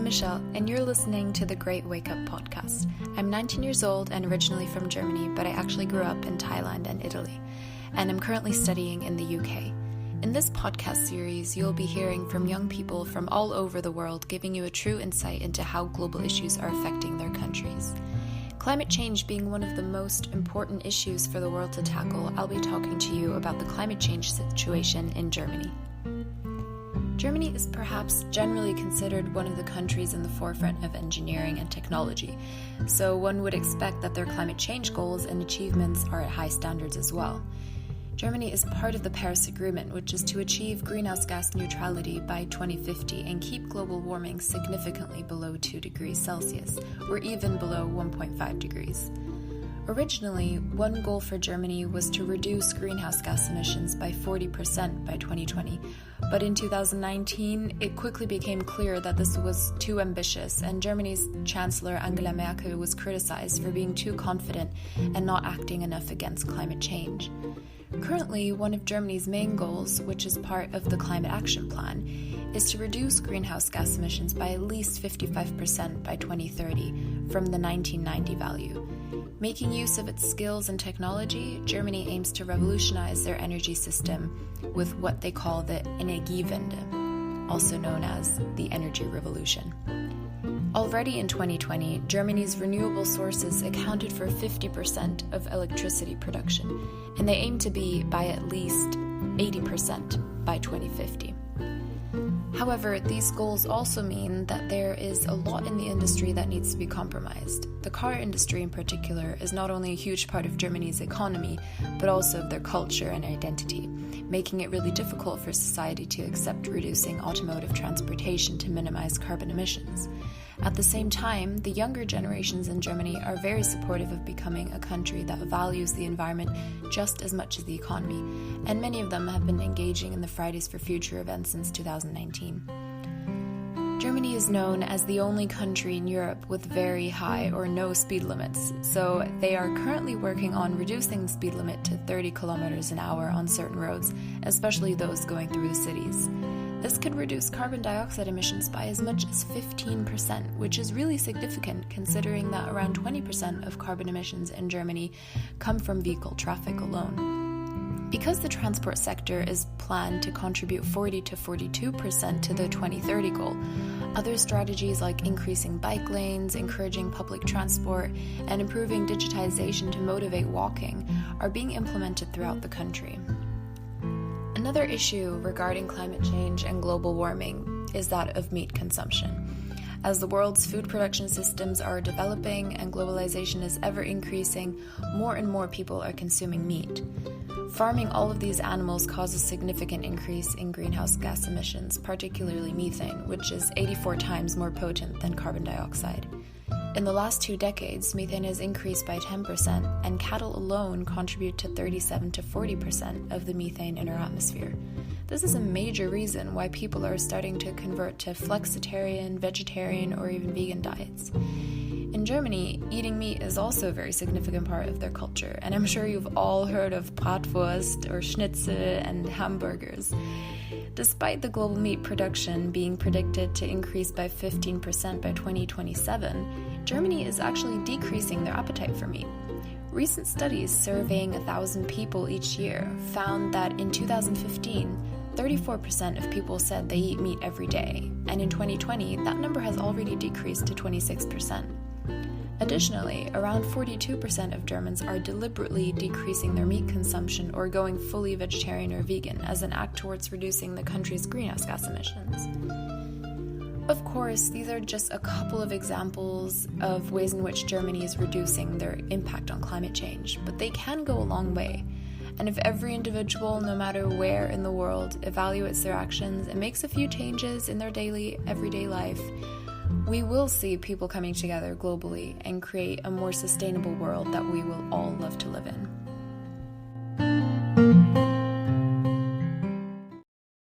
I'm Michelle, and you're listening to the Great Wake Up podcast. I'm 19 years old and originally from Germany, but I actually grew up in Thailand and Italy, and I'm currently studying in the UK. In this podcast series, you'll be hearing from young people from all over the world, giving you a true insight into how global issues are affecting their countries. Climate change being one of the most important issues for the world to tackle, I'll be talking to you about the climate change situation in Germany. Germany is perhaps generally considered one of the countries in the forefront of engineering and technology, so one would expect that their climate change goals and achievements are at high standards as well. Germany is part of the Paris Agreement, which is to achieve greenhouse gas neutrality by 2050 and keep global warming significantly below 2 degrees Celsius, or even below 1.5 degrees. Originally, one goal for Germany was to reduce greenhouse gas emissions by 40% by 2020, but in 2019, it quickly became clear that this was too ambitious, and Germany's Chancellor Angela Merkel was criticized for being too confident and not acting enough against climate change. Currently, one of Germany's main goals, which is part of the Climate Action Plan, is to reduce greenhouse gas emissions by at least 55% by 2030 from the 1990 value. Making use of its skills and technology, Germany aims to revolutionize their energy system with what they call the Energiewende, also known as the Energy Revolution. Already in 2020, Germany's renewable sources accounted for 50% of electricity production, and they aim to be by at least 80% by 2050. However, these goals also mean that there is a lot in the industry that needs to be compromised. The car industry in particular is not only a huge part of Germany's economy, but also of their culture and identity, making it really difficult for society to accept reducing automotive transportation to minimize carbon emissions. At the same time, the younger generations in Germany are very supportive of becoming a country that values the environment just as much as the economy, and many of them have been engaging in the Fridays for Future event since 2019. Germany is known as the only country in Europe with very high or no speed limits, so they are currently working on reducing the speed limit to 30 kilometers an hour on certain roads, especially those going through the cities. This could reduce carbon dioxide emissions by as much as 15%, which is really significant considering that around 20% of carbon emissions in Germany come from vehicle traffic alone. Because the transport sector is planned to contribute 40 to 42% to the 2030 goal, other strategies like increasing bike lanes, encouraging public transport, and improving digitization to motivate walking are being implemented throughout the country. Another issue regarding climate change and global warming is that of meat consumption. As the world's food production systems are developing and globalization is ever increasing, more and more people are consuming meat. Farming all of these animals causes significant increase in greenhouse gas emissions, particularly methane, which is 84 times more potent than carbon dioxide. In the last 2 decades, methane has increased by 10%, and cattle alone contribute to 37 to 40% of the methane in our atmosphere. This is a major reason why people are starting to convert to flexitarian, vegetarian, or even vegan diets. In Germany, eating meat is also a very significant part of their culture, and I'm sure you've all heard of Bratwurst or Schnitzel and hamburgers. Despite the global meat production being predicted to increase by 15% by 2027, Germany is actually decreasing their appetite for meat. Recent studies surveying 1,000 people each year found that in 2015, 34% of people said they eat meat every day, and in 2020, that number has already decreased to 26%. Additionally, around 42% of Germans are deliberately decreasing their meat consumption or going fully vegetarian or vegan as an act towards reducing the country's greenhouse gas emissions. Of course, these are just a couple of examples of ways in which Germany is reducing their impact on climate change, but they can go a long way. And if every individual, no matter where in the world, evaluates their actions and makes a few changes in their daily, everyday life, we will see people coming together globally and create a more sustainable world that we will all love to live in.